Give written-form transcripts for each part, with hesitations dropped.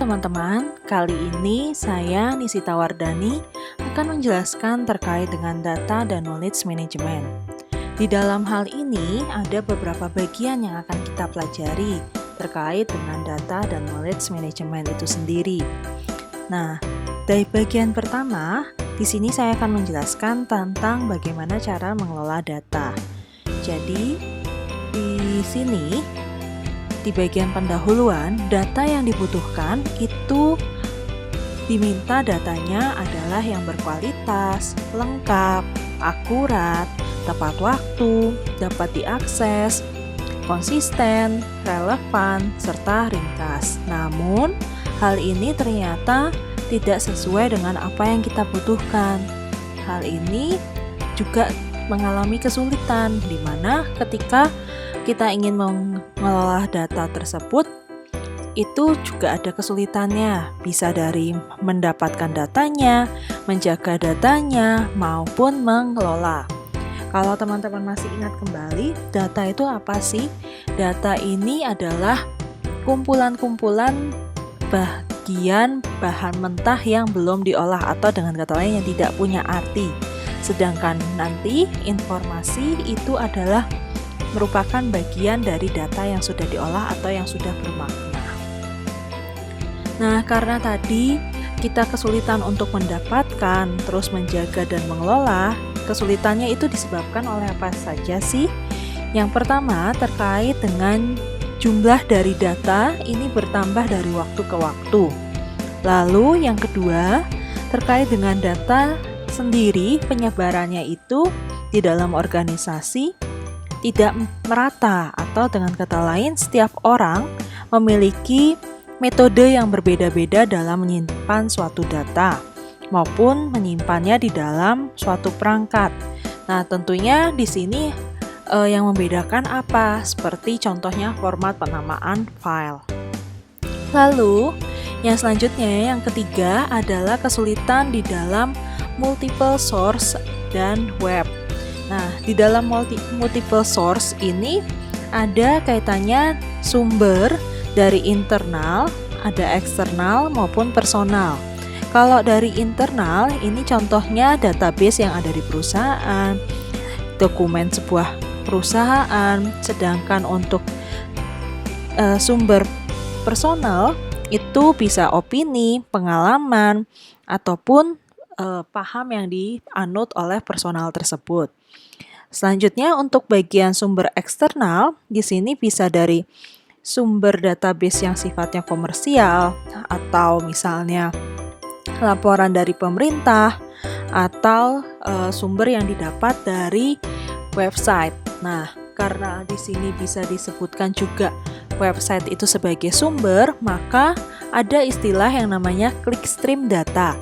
teman-teman, kali ini saya Nisita Wardani akan menjelaskan terkait dengan data dan knowledge management. Di dalam hal ini ada beberapa bagian yang akan kita pelajari terkait dengan data dan knowledge management itu sendiri. Nah, dari bagian pertama, di sini saya akan menjelaskan tentang bagaimana cara mengelola data. Jadi, di sini di bagian pendahuluan, data yang dibutuhkan itu diminta datanya adalah yang berkualitas, lengkap, akurat, tepat waktu, dapat diakses, konsisten, relevan, serta ringkas. Namun, hal ini ternyata tidak sesuai dengan apa yang kita butuhkan. Hal ini juga mengalami kesulitan, di mana ketika kita ingin mengelola data tersebut, itu juga ada kesulitannya. Bisa dari mendapatkan datanya, menjaga datanya, maupun mengelola. Kalau teman-teman masih ingat kembali, data itu apa sih? Data ini adalah kumpulan-kumpulan bagian bahan mentah yang belum diolah atau dengan kata lain yang tidak punya arti. Sedangkan nanti informasi itu adalah merupakan bagian dari data yang sudah diolah atau yang sudah bermakna. Nah, karena tadi kita kesulitan untuk mendapatkan, terus menjaga dan mengelola, kesulitannya itu disebabkan oleh apa saja sih? Yang pertama, terkait dengan jumlah dari data ini bertambah dari waktu ke waktu. Lalu yang kedua, terkait dengan data sendiri, penyebarannya itu di dalam organisasi tidak merata, atau dengan kata lain setiap orang memiliki metode yang berbeda-beda dalam menyimpan suatu data maupun menyimpannya di dalam suatu perangkat. Nah, tentunya di sini yang membedakan apa? Seperti contohnya format penamaan file. Lalu, yang selanjutnya yang ketiga adalah kesulitan di dalam multiple source dan web. Nah, di dalam multiple source ini ada kaitannya sumber dari internal, ada eksternal maupun personal. Kalau dari internal, ini contohnya database yang ada di perusahaan, dokumen sebuah perusahaan. Sedangkan untuk sumber personal itu bisa opini, pengalaman, ataupun paham yang dianut oleh personal tersebut. Selanjutnya untuk bagian sumber eksternal, di sini bisa dari sumber database yang sifatnya komersial, atau misalnya laporan dari pemerintah, atau sumber yang didapat dari website. Nah, karena di sini bisa disebutkan juga website itu sebagai sumber, maka ada istilah yang namanya clickstream data.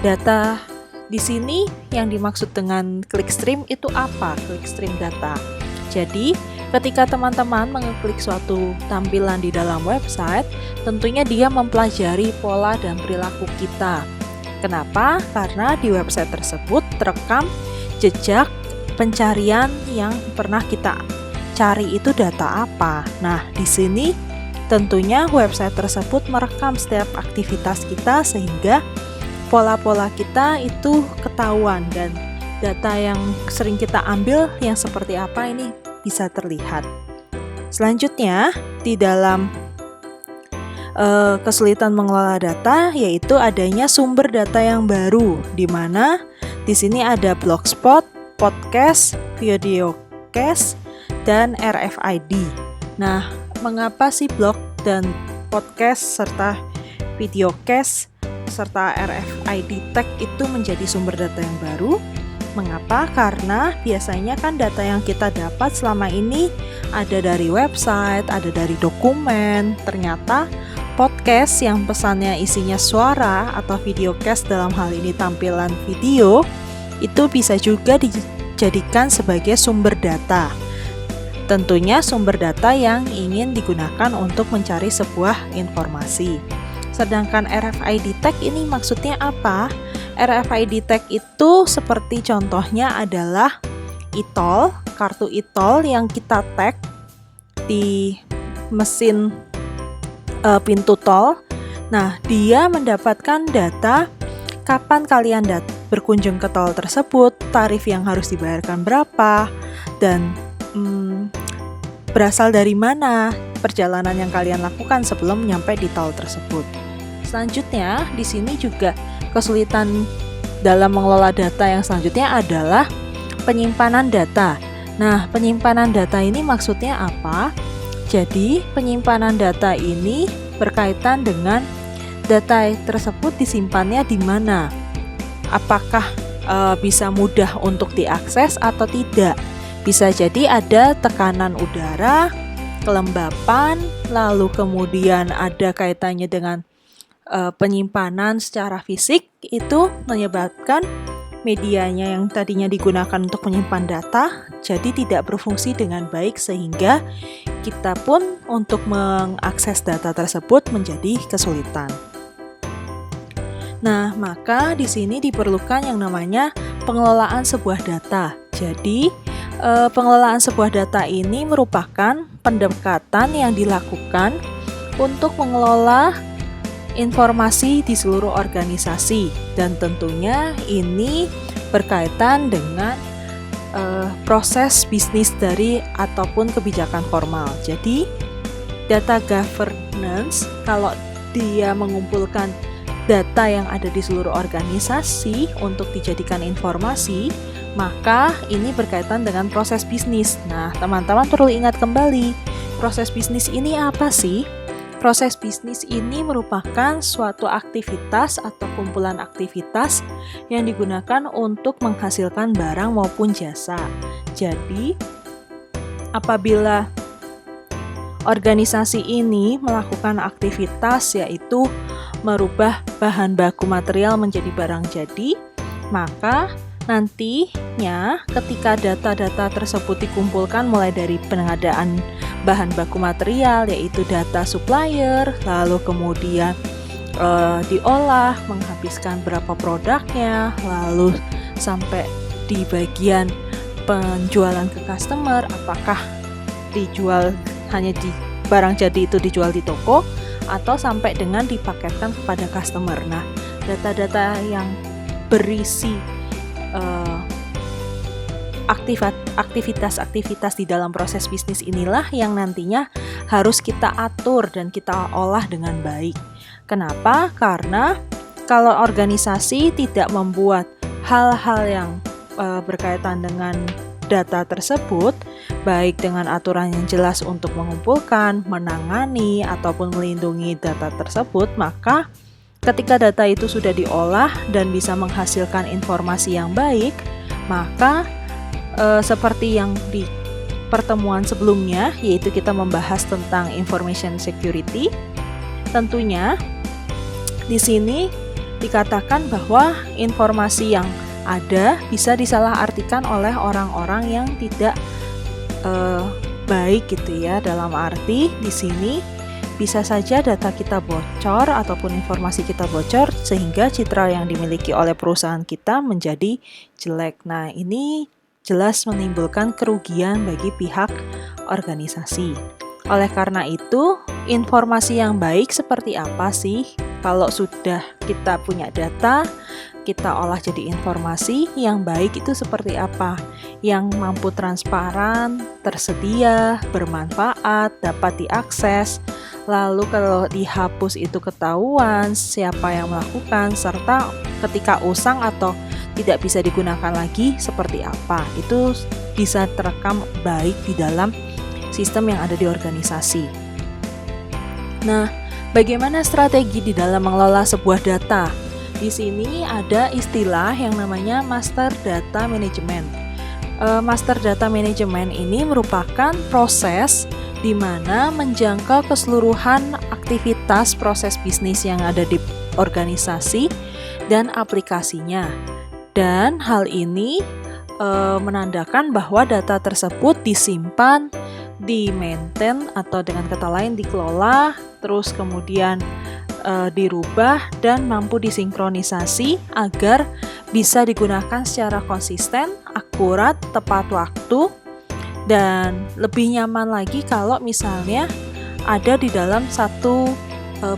Data di sini yang dimaksud dengan clickstream itu apa? Clickstream data. Jadi, ketika teman-teman mengeklik suatu tampilan di dalam website, tentunya dia mempelajari pola dan perilaku kita. Kenapa? Karena di website tersebut terekam jejak pencarian yang pernah kita cari itu data apa. Nah, di sini tentunya website tersebut merekam setiap aktivitas kita sehingga pola-pola kita itu ketahuan dan data yang sering kita ambil yang seperti apa ini bisa terlihat. Selanjutnya, di dalam kesulitan mengelola data yaitu adanya sumber data yang baru, di mana di sini ada blogspot, podcast, videocast, dan RFID. Nah, mengapa sih blog dan podcast serta videocast serta RFID tag itu menjadi sumber data yang baru? Mengapa? Karena biasanya kan data yang kita dapat selama ini ada dari website, ada dari dokumen. Ternyata podcast yang pesannya isinya suara atau videocast dalam hal ini tampilan video itu bisa juga dijadikan sebagai sumber data. Tentunya sumber data yang ingin digunakan untuk mencari sebuah informasi. Sedangkan RFID tag ini maksudnya apa? RFID tag itu seperti contohnya adalah e-tol, kartu e-tol yang kita tag di mesin pintu tol Nah, dia mendapatkan data kapan kalian berkunjung ke tol tersebut, tarif yang harus dibayarkan berapa, dan berasal dari mana perjalanan yang kalian lakukan sebelum nyampe di tol tersebut. Selanjutnya, di sini juga kesulitan dalam mengelola data yang selanjutnya adalah penyimpanan data. Nah, penyimpanan data ini maksudnya apa? Jadi, penyimpanan data ini berkaitan dengan data tersebut disimpannya di mana. Apakah bisa mudah untuk diakses atau tidak? Bisa jadi ada tekanan udara, kelembapan, lalu kemudian ada kaitannya dengan penyimpanan secara fisik, itu menyebabkan medianya yang tadinya digunakan untuk menyimpan data jadi tidak berfungsi dengan baik, sehingga kita pun untuk mengakses data tersebut menjadi kesulitan. Nah, maka di sini diperlukan yang namanya pengelolaan sebuah data. Jadi, pengelolaan sebuah data ini merupakan pendekatan yang dilakukan untuk mengelola informasi di seluruh organisasi, dan tentunya ini berkaitan dengan proses bisnis dari ataupun kebijakan formal. Jadi, data governance kalau dia mengumpulkan data yang ada di seluruh organisasi untuk dijadikan informasi, maka ini berkaitan dengan proses bisnis. Nah, teman-teman perlu ingat kembali, proses bisnis ini apa sih? Proses bisnis ini merupakan suatu aktivitas atau kumpulan aktivitas yang digunakan untuk menghasilkan barang maupun jasa. Jadi, apabila organisasi ini melakukan aktivitas yaitu merubah bahan baku material menjadi barang jadi, maka nantinya ketika data-data tersebut dikumpulkan mulai dari pengadaan bahan baku material yaitu data supplier, lalu kemudian diolah, menghabiskan berapa produknya, lalu sampai di bagian penjualan ke customer, apakah dijual hanya di barang jadi itu dijual di toko atau sampai dengan dipaketkan kepada customer. Nah, data-data yang berisi aktivitas-aktivitas di dalam proses bisnis inilah yang nantinya harus kita atur dan kita olah dengan baik. Kenapa? Karena kalau organisasi tidak membuat hal-hal yang berkaitan dengan data tersebut, baik dengan aturan yang jelas untuk mengumpulkan, menangani, ataupun melindungi data tersebut, maka ketika data itu sudah diolah dan bisa menghasilkan informasi yang baik, maka seperti yang di pertemuan sebelumnya, yaitu kita membahas tentang information security, tentunya di sini dikatakan bahwa informasi yang ada bisa disalahartikan oleh orang-orang yang tidak baik gitu ya. Dalam arti di sini bisa saja data kita bocor ataupun informasi kita bocor sehingga citra yang dimiliki oleh perusahaan kita menjadi jelek. Nah, ini jelas menimbulkan kerugian bagi pihak organisasi. Oleh karena itu, informasi yang baik seperti apa sih? Kalau sudah kita punya data, kita olah jadi informasi yang baik itu seperti apa? Yang mampu transparan, tersedia, bermanfaat, dapat diakses. Lalu kalau dihapus itu ketahuan siapa yang melakukan, serta ketika usang atau tidak bisa digunakan lagi seperti apa. Itu bisa terekam baik di dalam sistem yang ada di organisasi. Nah, bagaimana strategi di dalam mengelola sebuah data? Di sini ada istilah yang namanya Master Data Management. Master Data Management ini merupakan proses di mana menjangkau keseluruhan aktivitas proses bisnis yang ada di organisasi dan aplikasinya. Dan hal ini menandakan bahwa data tersebut disimpan, di-maintain atau dengan kata lain dikelola, terus kemudian dirubah dan mampu disinkronisasi agar bisa digunakan secara konsisten, akurat, tepat waktu, dan lebih nyaman lagi kalau misalnya ada di dalam satu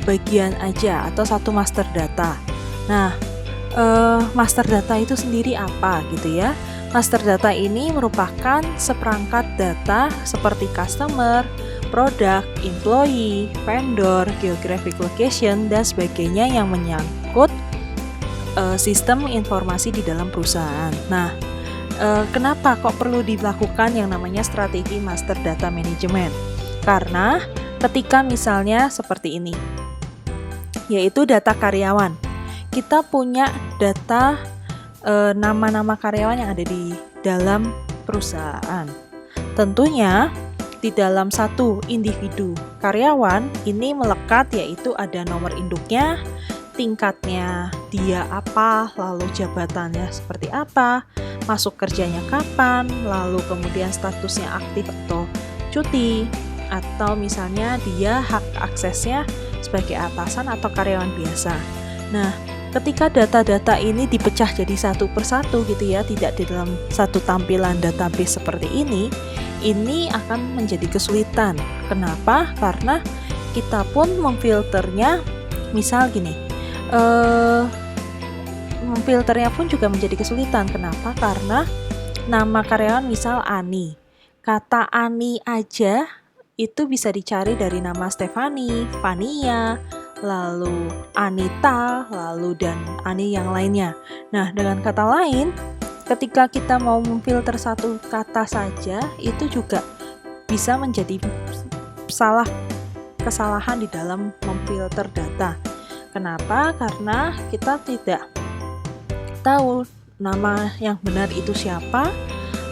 bagian aja atau satu master data. Nah, master data itu sendiri apa gitu ya? Master data ini merupakan seperangkat data seperti customer, produk, employee, vendor, geographic location, dan sebagainya yang menyangkut sistem informasi di dalam perusahaan. Nah, kenapa kok perlu dilakukan yang namanya strategi master data management? Karena ketika misalnya seperti ini, yaitu data karyawan. Kita punya data nama-nama karyawan yang ada di dalam perusahaan. Tentunya di dalam satu individu karyawan ini melekat, yaitu ada nomor induknya, tingkatnya dia apa, lalu jabatannya seperti apa, masuk kerjanya kapan, lalu kemudian statusnya aktif atau cuti, atau misalnya dia hak aksesnya sebagai atasan atau karyawan biasa. Nah, ketika data-data ini dipecah jadi satu persatu gitu ya, tidak di dalam satu tampilan database seperti ini akan menjadi kesulitan. Kenapa? Karena kita pun memfilternya, misal gini, memfilternya pun juga menjadi kesulitan. Kenapa? Karena nama karyawan misal Ani, kata Ani aja itu bisa dicari dari nama Stefani, Vania, lalu Anita, lalu dan Ani yang lainnya. Nah, dengan kata lain, ketika kita mau memfilter satu kata saja, itu juga bisa menjadi kesalahan di dalam memfilter data. Kenapa? Karena kita tidak tahu nama yang benar itu siapa,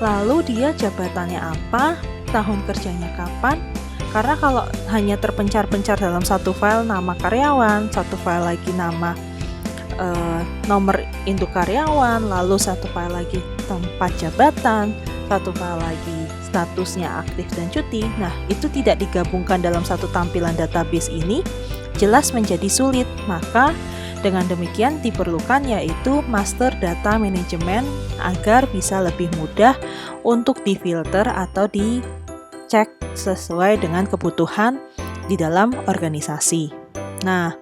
lalu dia jabatannya apa, tahun kerjanya kapan. Karena kalau hanya terpencar-pencar dalam satu file nama karyawan, satu file lagi nama nomor induk karyawan, lalu satu file lagi tempat jabatan, satu file lagi statusnya aktif dan cuti. Nah, itu tidak digabungkan dalam satu tampilan database ini, jelas menjadi sulit. Maka dengan demikian diperlukan yaitu master data management agar bisa lebih mudah untuk difilter atau dicek sesuai dengan kebutuhan di dalam organisasi. Nah,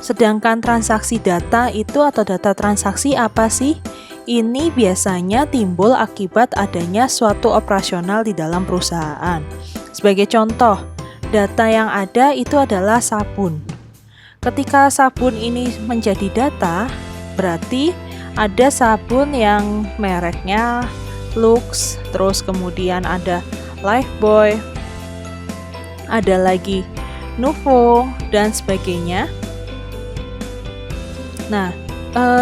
sedangkan transaksi data itu atau data transaksi apa sih? Ini biasanya timbul akibat adanya suatu operasional di dalam perusahaan. Sebagai contoh, data yang ada itu adalah sabun. Ketika sabun ini menjadi data, berarti ada sabun yang mereknya Lux, terus kemudian ada Lifebuoy, ada lagi Nuvo, dan sebagainya. Nah,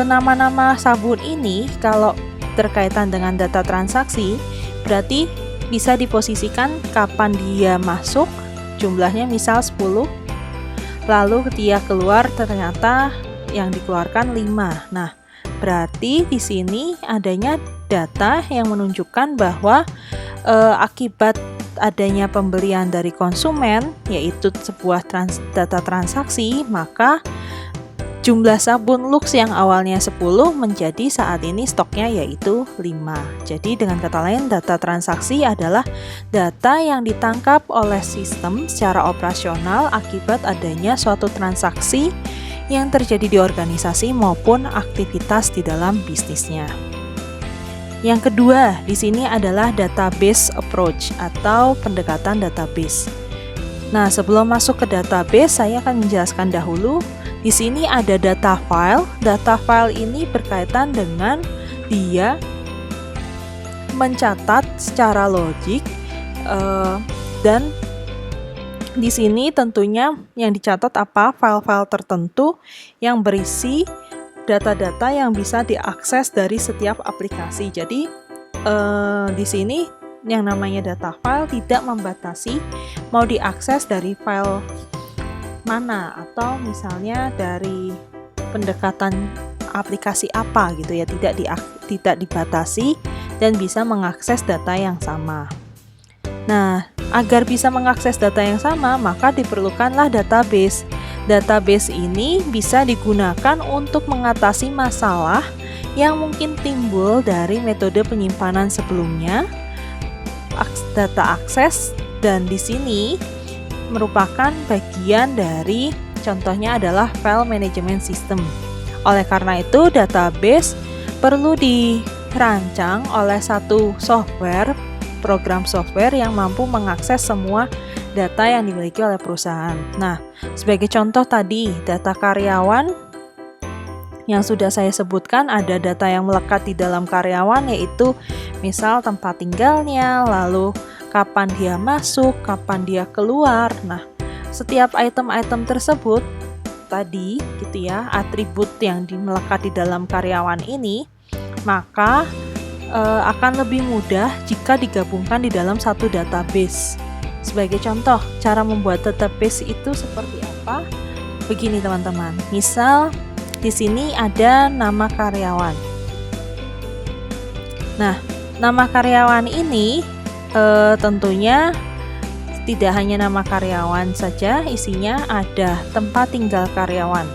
nama-nama sabun ini kalau terkaitan dengan data transaksi, berarti bisa diposisikan kapan dia masuk, jumlahnya misal 10, lalu dia keluar ternyata yang dikeluarkan 5. Nah, berarti di sini adanya data yang menunjukkan bahwa akibat adanya pembelian dari konsumen, yaitu sebuah data transaksi, maka jumlah sabun Lux yang awalnya 10 menjadi saat ini stoknya yaitu 5. Jadi dengan kata lain, data transaksi adalah data yang ditangkap oleh sistem secara operasional akibat adanya suatu transaksi yang terjadi di organisasi maupun aktivitas di dalam bisnisnya. Yang kedua, di sini adalah database approach atau pendekatan database. Nah, sebelum masuk ke database, saya akan menjelaskan dahulu. Di sini ada data file. Data file ini berkaitan dengan dia mencatat secara logik dan di sini tentunya yang dicatat apa? File-file tertentu yang berisi data-data yang bisa diakses dari setiap aplikasi. Jadi di sini yang namanya data file tidak membatasi mau diakses dari file mana atau misalnya dari pendekatan aplikasi apa gitu ya, tidak dibatasi dan bisa mengakses data yang sama. Nah, agar bisa mengakses data yang sama, maka diperlukanlah database. Database ini bisa digunakan untuk mengatasi masalah yang mungkin timbul dari metode penyimpanan sebelumnya, data akses, dan di sini merupakan bagian dari contohnya adalah file management system. Oleh karena itu, database perlu dirancang oleh satu software, program software yang mampu mengakses semua data yang dimiliki oleh perusahaan. Nah, sebagai contoh tadi, data karyawan yang sudah saya sebutkan, ada data yang melekat di dalam karyawan, yaitu misal tempat tinggalnya, lalu kapan dia masuk, kapan dia keluar. Nah, setiap item-item tersebut tadi gitu ya, atribut yang melekat di dalam karyawan ini, maka akan lebih mudah jika digabungkan di dalam satu database. Sebagai contoh, cara membuat database itu seperti apa? Begini teman-teman, misal di sini ada nama karyawan. Nah, nama karyawan ini tentunya tidak hanya nama karyawan saja, isinya ada tempat tinggal karyawan.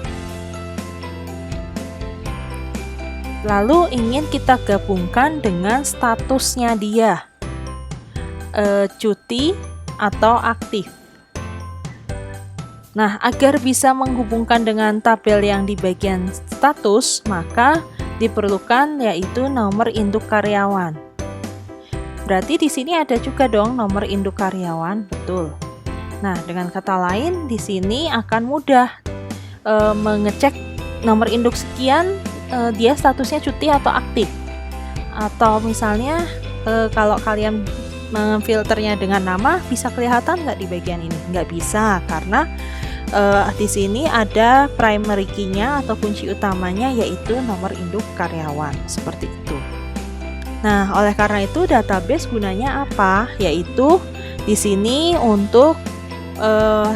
Lalu ingin kita gabungkan dengan statusnya dia, cuti atau aktif. Nah, agar bisa menghubungkan dengan tabel yang di bagian status, maka diperlukan yaitu nomor induk karyawan. Berarti di sini ada juga dong nomor induk karyawan, betul. Nah, dengan kata lain, di sini akan mudah mengecek nomor induk sekian, dia statusnya cuti atau aktif. Atau misalnya kalau kalian memfilternya dengan nama, bisa kelihatan nggak di bagian ini? Nggak bisa, karena di sini ada primary key-nya atau kunci utamanya, yaitu nomor induk karyawan, seperti itu. Nah, oleh karena itu database gunanya apa? Yaitu di sini untuk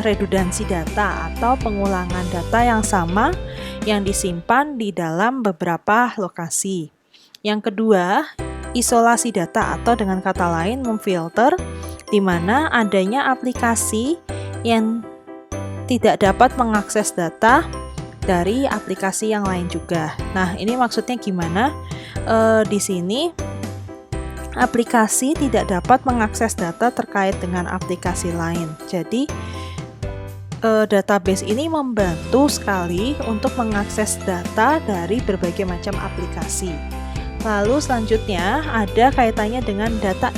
redundansi data atau pengulangan data yang sama yang disimpan di dalam beberapa lokasi. Yang kedua, isolasi data atau dengan kata lain memfilter, di mana adanya aplikasi yang tidak dapat mengakses data dari aplikasi yang lain juga. Nah, ini maksudnya gimana? Di sini aplikasi tidak dapat mengakses data terkait dengan aplikasi lain. Jadi database ini membantu sekali untuk mengakses data dari berbagai macam aplikasi. Lalu selanjutnya ada kaitannya dengan data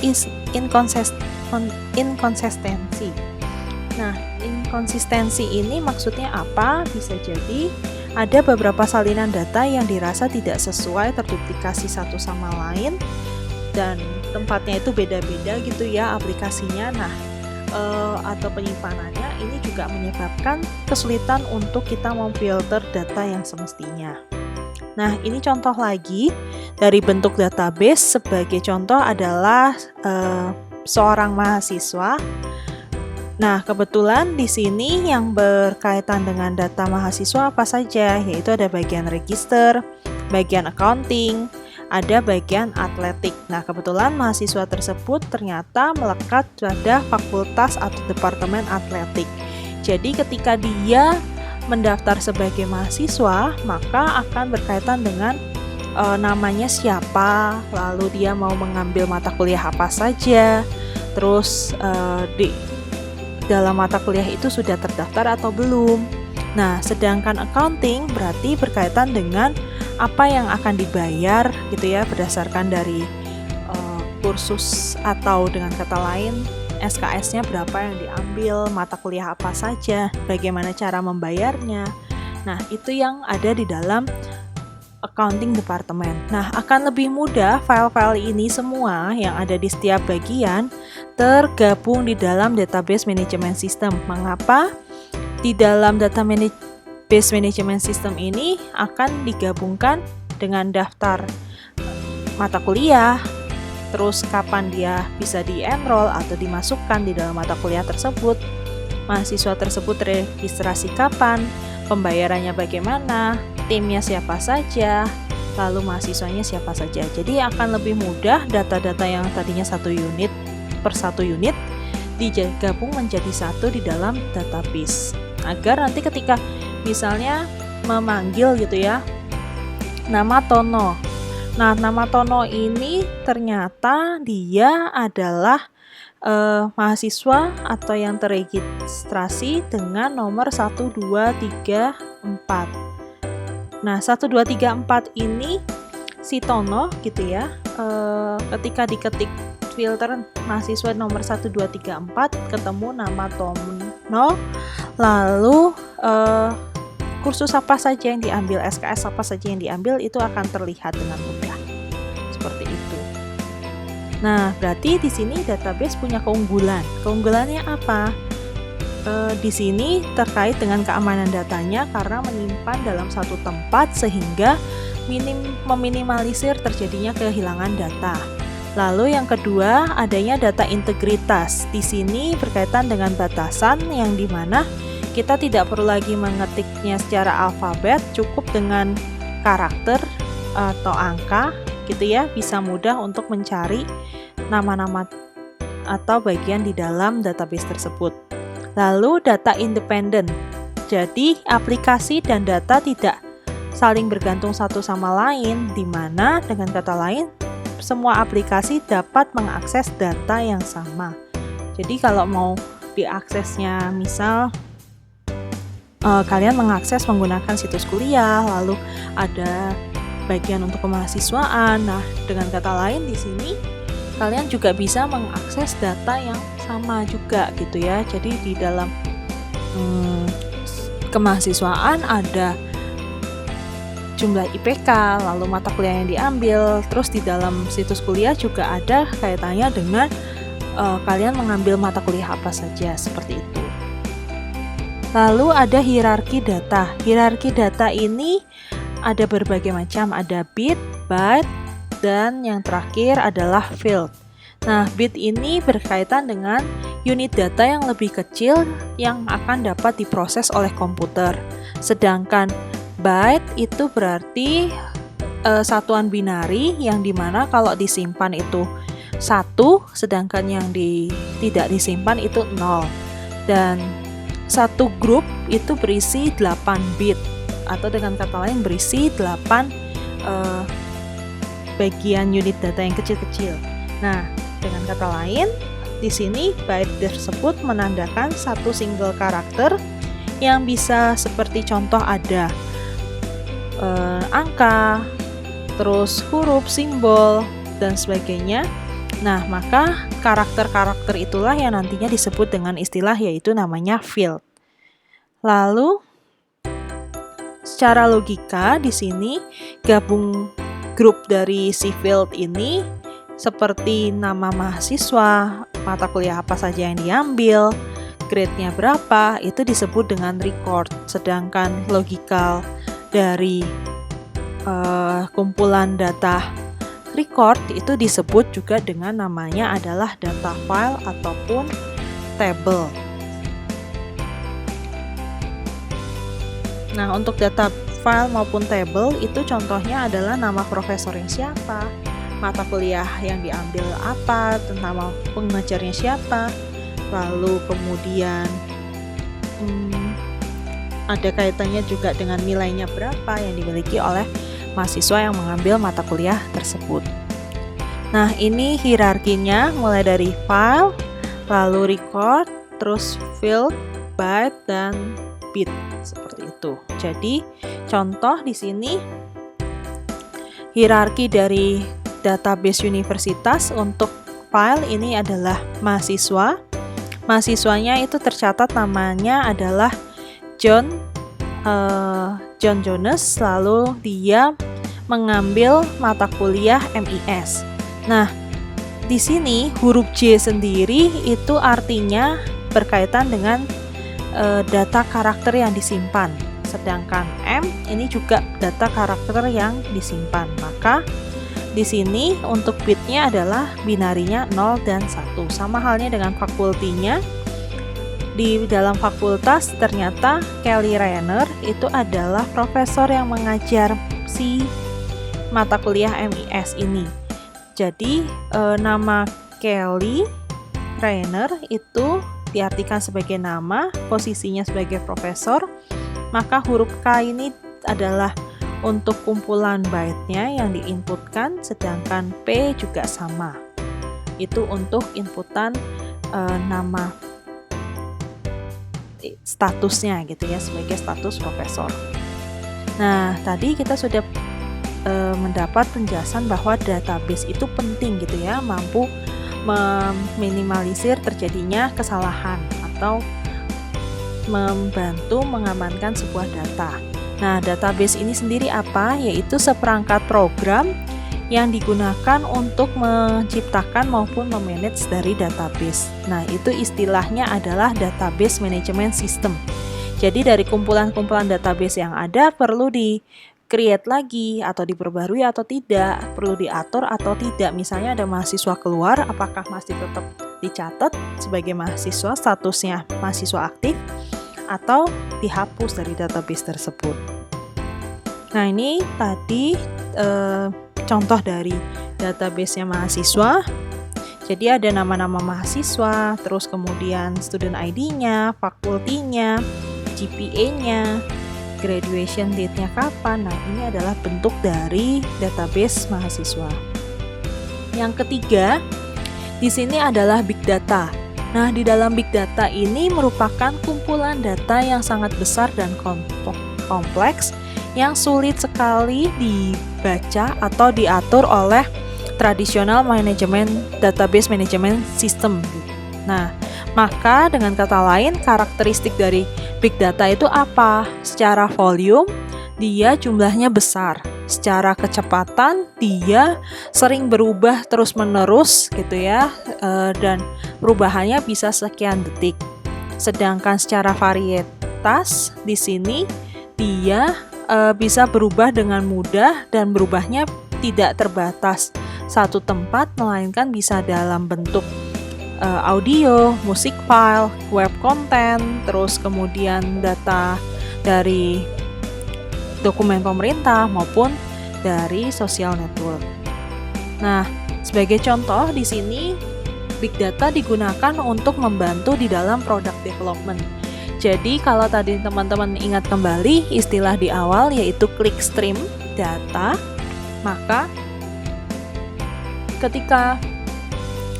inkonsistensi. Nah, inkonsistensi ini maksudnya apa? Bisa jadi ada beberapa salinan data yang dirasa tidak sesuai, terduplikasi satu sama lain, dan tempatnya itu beda-beda gitu ya aplikasinya. Nah, atau penyimpanannya, ini juga menyebabkan kesulitan untuk kita memfilter data yang semestinya. Nah, ini contoh lagi dari bentuk database. Sebagai contoh adalah seorang mahasiswa. Nah, kebetulan di sini yang berkaitan dengan data mahasiswa apa saja, yaitu ada bagian register, bagian accounting, ada bagian atletik. Nah, kebetulan mahasiswa tersebut ternyata melekat pada fakultas atau departemen atletik. Jadi ketika dia mendaftar sebagai mahasiswa, maka akan berkaitan dengan namanya siapa, lalu dia mau mengambil mata kuliah apa saja, terus di dalam mata kuliah itu sudah terdaftar atau belum. Nah, sedangkan accounting berarti berkaitan dengan apa yang akan dibayar gitu ya, berdasarkan dari kursus atau dengan kata lain SKS-nya berapa yang diambil, mata kuliah apa saja, bagaimana cara membayarnya. Nah, itu yang ada di dalam accounting department. Nah, akan lebih mudah file-file ini semua yang ada di setiap bagian tergabung di dalam database management system. Mengapa? Di dalam database management system ini akan digabungkan dengan daftar mata kuliah, terus kapan dia bisa di-enroll atau dimasukkan di dalam mata kuliah tersebut, mahasiswa tersebut registrasi kapan, pembayarannya bagaimana, timnya siapa saja, lalu mahasiswanya siapa saja. Jadi akan lebih mudah data-data yang tadinya satu unit per satu unit digabung menjadi satu di dalam database. Agar nanti ketika misalnya memanggil gitu ya, nama Tono. Nah, nama Tono ini ternyata dia adalah mahasiswa atau yang terregistrasi dengan nomor 1, 2, 3, 4. Nah, 1, 2, 3, 4 ini si Tono gitu ya, ketika diketik filter mahasiswa nomor 1, 2, 3, 4 ketemu nama Tono, lalu kursus apa saja yang diambil, SKS apa saja yang diambil itu akan terlihat dengan mudah seperti itu. Nah, berarti di sini database punya keunggulan. Keunggulannya apa? Di sini terkait dengan keamanan datanya karena menyimpan dalam satu tempat sehingga meminimalisir terjadinya kehilangan data. Lalu yang kedua, adanya data integritas. Di sini berkaitan dengan batasan yang dimana kita tidak perlu lagi mengetiknya secara alfabet, cukup dengan karakter atau angka gitu ya, bisa mudah untuk mencari nama-nama atau bagian di dalam database tersebut. Lalu data independen. Jadi aplikasi dan data tidak saling bergantung satu sama lain, di mana dengan kata lain semua aplikasi dapat mengakses data yang sama. Jadi kalau mau diaksesnya misal kalian mengakses menggunakan situs kuliah, lalu ada bagian untuk kemahasiswaan. Nah, dengan kata lain di sini kalian juga bisa mengakses data yang sama juga gitu ya. Jadi di dalam kemahasiswaan ada jumlah IPK, lalu mata kuliah yang diambil, terus di dalam situs kuliah juga ada kaitannya dengan kalian mengambil mata kuliah apa saja, seperti itu. Lalu ada hierarki data. Hierarki data ini ada berbagai macam, ada bit, byte, dan yang terakhir adalah field. Nah, bit ini berkaitan dengan unit data yang lebih kecil yang akan dapat diproses oleh komputer. Sedangkan byte itu berarti satuan binari yang dimana kalau disimpan itu 1, sedangkan yang tidak disimpan itu 0. Dan satu grup itu berisi 8 bit, atau dengan kata lain berisi 8 bagian unit data yang kecil-kecil. Nah, dengan kata lain, di sini byte tersebut menandakan satu single karakter yang bisa seperti contoh ada angka, terus huruf, simbol, dan sebagainya. Nah, maka karakter-karakter itulah yang nantinya disebut dengan istilah yaitu namanya field. Lalu, secara logika di sini gabung grup dari si field ini seperti nama mahasiswa, mata kuliah apa saja yang diambil, grade-nya berapa, itu disebut dengan record. Sedangkan logikal dari kumpulan data record itu disebut juga dengan namanya adalah data file ataupun table. Nah, untuk data file maupun table itu contohnya adalah nama profesornya siapa, mata kuliah yang diambil apa, nama pengajarnya siapa, lalu kemudian ada kaitannya juga dengan nilainya berapa yang dimiliki oleh mahasiswa yang mengambil mata kuliah tersebut. Nah, ini hierarkinya mulai dari file, lalu record, terus field, byte, dan bit seperti itu. Jadi, contoh di sini hierarki dari database universitas untuk file ini adalah mahasiswa. Mahasiswanya itu tercatat namanya adalah John Jonas, lalu dia mengambil mata kuliah MIS. Nah, di sini huruf J sendiri itu artinya berkaitan dengan data karakter yang disimpan. Sedangkan M ini juga data karakter yang disimpan. Maka di sini untuk bitnya adalah binarinya 0 dan 1. Sama halnya dengan fakultinya. Di dalam fakultas ternyata Kelly Rayner itu adalah profesor yang mengajar si mata kuliah MIS ini. Jadi nama Kelly Rayner itu diartikan sebagai nama, posisinya sebagai profesor, maka huruf K ini adalah untuk kumpulan byte-nya yang diinputkan, sedangkan P juga sama. Itu untuk inputan nama statusnya gitu ya, sebagai status profesor. Nah, tadi kita sudah mendapat penjelasan bahwa database itu penting gitu ya, mampu meminimalisir terjadinya kesalahan atau membantu mengamankan sebuah data. Nah, database ini sendiri apa? Yaitu seperangkat program yang digunakan untuk menciptakan maupun memanage dari database. Nah, itu istilahnya adalah database management system. Jadi dari kumpulan-kumpulan database yang ada perlu di-create lagi atau diperbarui atau tidak, perlu diatur atau tidak. Misalnya ada mahasiswa keluar, apakah masih tetap dicatat sebagai mahasiswa, statusnya mahasiswa aktif, atau dihapus dari database tersebut. Nah, ini tadi contoh dari database-nya mahasiswa. Jadi ada nama-nama mahasiswa, terus kemudian student ID-nya, fakultinya, GPA-nya, graduation date-nya kapan. Nah, ini adalah bentuk dari database mahasiswa. Yang ketiga, di sini adalah big data. Nah, di dalam big data ini merupakan kumpulan data yang sangat besar dan kompleks yang sulit sekali dibaca atau diatur oleh tradisional database management system. Nah, maka dengan kata lain, karakteristik dari big data itu apa? Secara volume, dia jumlahnya besar. Secara kecepatan, dia sering berubah terus-menerus gitu ya, dan perubahannya bisa sekian detik. Sedangkan secara varietas, di sini dia bisa berubah dengan mudah dan berubahnya tidak terbatas satu tempat, melainkan bisa dalam bentuk audio, musik file, web content, terus kemudian data dari dokumen pemerintah maupun dari social network. Nah, sebagai contoh di sini big data digunakan untuk membantu di dalam product development. Jadi kalau tadi teman-teman ingat kembali istilah di awal yaitu clickstream data, maka ketika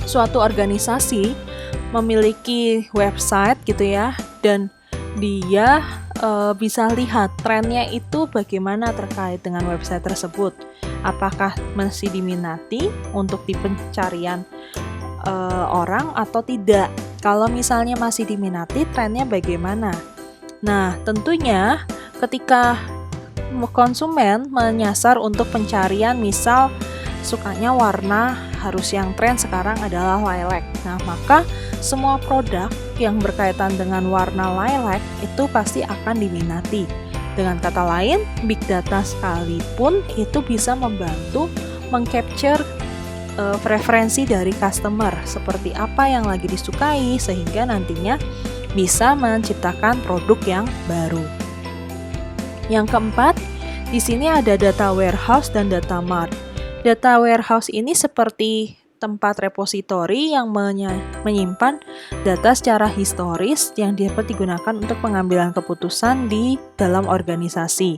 suatu organisasi memiliki website gitu ya, dan dia bisa lihat trennya itu bagaimana terkait dengan website tersebut, apakah masih diminati untuk di pencarian orang atau tidak. Kalau misalnya masih diminati, trennya bagaimana? Nah, tentunya ketika konsumen menyasar untuk pencarian, misal sukanya warna harus yang tren sekarang adalah lilac. Nah, maka semua produk yang berkaitan dengan warna lilac itu pasti akan diminati. Dengan kata lain, big data sekalipun itu bisa membantu mengcapture preferensi dari customer, seperti apa yang lagi disukai, sehingga nantinya bisa menciptakan produk yang baru. Yang keempat, di sini ada data warehouse dan data mart. Data warehouse ini seperti tempat repositori yang menyimpan data secara historis yang dapat digunakan untuk pengambilan keputusan di dalam organisasi.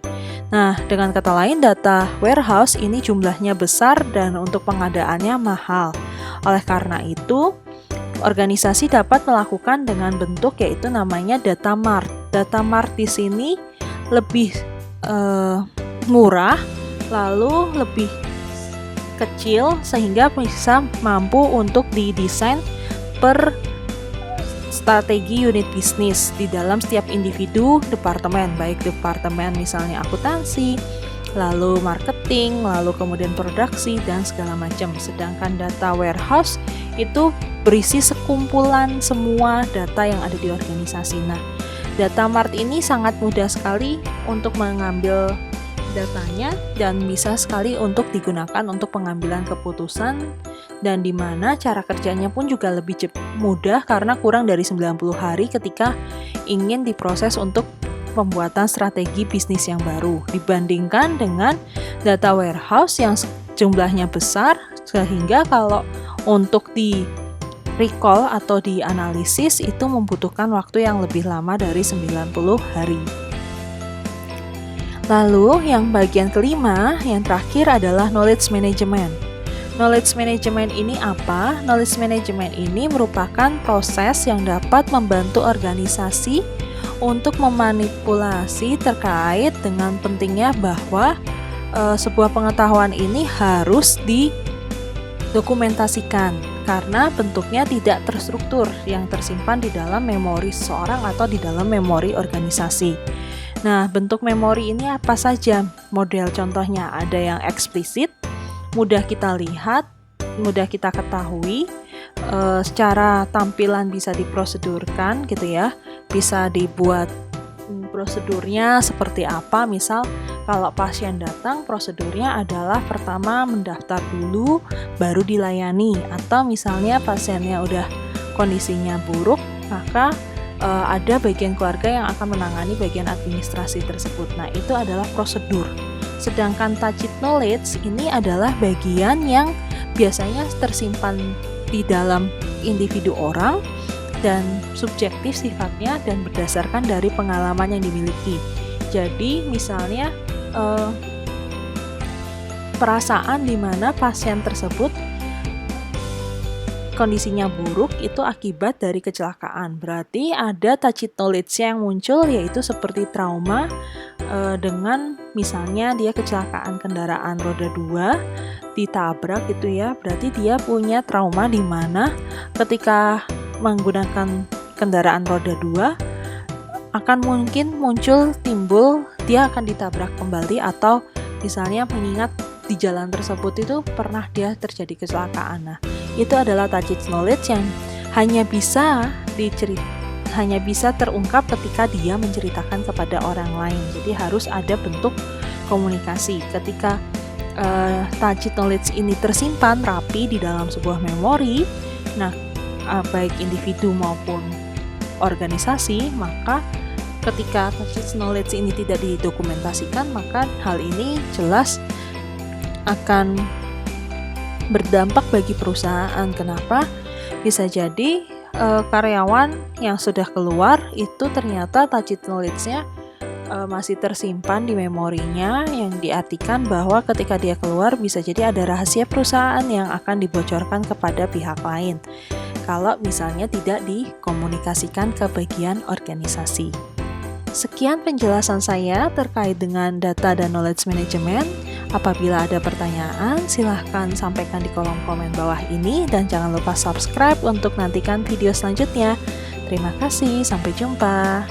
Nah, dengan kata lain, data warehouse ini jumlahnya besar dan untuk pengadaannya mahal. Oleh karena itu, organisasi dapat melakukan dengan bentuk yaitu namanya data mart. Data mart di sini lebih murah, lalu lebih kecil sehingga bisa mampu untuk didesain per strategi unit bisnis di dalam setiap individu departemen, baik departemen misalnya akuntansi, lalu marketing, lalu kemudian produksi dan segala macam. Sedangkan data warehouse itu berisi sekumpulan semua data yang ada di organisasi. Nah, data mart ini sangat mudah sekali untuk mengambil datanya dan bisa sekali untuk digunakan untuk pengambilan keputusan, dan di mana cara kerjanya pun juga lebih mudah karena kurang dari 90 hari ketika ingin diproses untuk pembuatan strategi bisnis yang baru dibandingkan dengan data warehouse yang jumlahnya besar, sehingga kalau untuk di recall atau dianalisis itu membutuhkan waktu yang lebih lama dari 90 hari. Lalu yang bagian kelima, yang terakhir adalah knowledge management. Knowledge management ini apa? Knowledge management ini merupakan proses yang dapat membantu organisasi untuk memanipulasi terkait dengan pentingnya bahwa sebuah pengetahuan ini harus didokumentasikan karena bentuknya tidak terstruktur yang tersimpan di dalam memori seseorang atau di dalam memori organisasi. Nah, bentuk memori ini apa saja? Model contohnya ada yang eksplisit, mudah kita lihat, mudah kita ketahui, secara tampilan bisa diprosedurkan gitu ya, bisa dibuat prosedurnya seperti apa. Misal kalau pasien datang, prosedurnya adalah pertama mendaftar dulu baru dilayani, atau misalnya pasiennya udah kondisinya buruk, maka ada bagian keluarga yang akan menangani bagian administrasi tersebut. Nah, itu adalah prosedur. Sedangkan tacit knowledge ini adalah bagian yang biasanya tersimpan di dalam individu orang dan subjektif sifatnya dan berdasarkan dari pengalaman yang dimiliki. Jadi misalnya perasaan di mana pasien tersebut kondisinya buruk itu akibat dari kecelakaan. Berarti ada tacit knowledge yang muncul, yaitu seperti trauma dengan misalnya dia kecelakaan kendaraan roda 2 ditabrak gitu ya. Berarti dia punya trauma di mana ketika menggunakan kendaraan roda 2 akan mungkin timbul dia akan ditabrak kembali, atau misalnya mengingat di jalan tersebut itu pernah dia terjadi kecelakaan. Nah, itu adalah tacit knowledge yang hanya bisa terungkap ketika dia menceritakan kepada orang lain. Jadi harus ada bentuk komunikasi. Ketika tacit knowledge ini tersimpan rapi di dalam sebuah memori, nah baik individu maupun organisasi, maka ketika tacit knowledge ini tidak didokumentasikan, maka hal ini jelas akan berdampak bagi perusahaan. Kenapa? Bisa jadi karyawan yang sudah keluar itu ternyata tacit knowledge-nya masih tersimpan di memorinya, yang diartikan bahwa ketika dia keluar bisa jadi ada rahasia perusahaan yang akan dibocorkan kepada pihak lain kalau misalnya tidak dikomunikasikan ke bagian organisasi. Sekian penjelasan saya terkait dengan data dan knowledge management. Apabila ada pertanyaan, silahkan sampaikan di kolom komen bawah ini, dan jangan lupa subscribe untuk nantikan video selanjutnya. Terima kasih, sampai jumpa.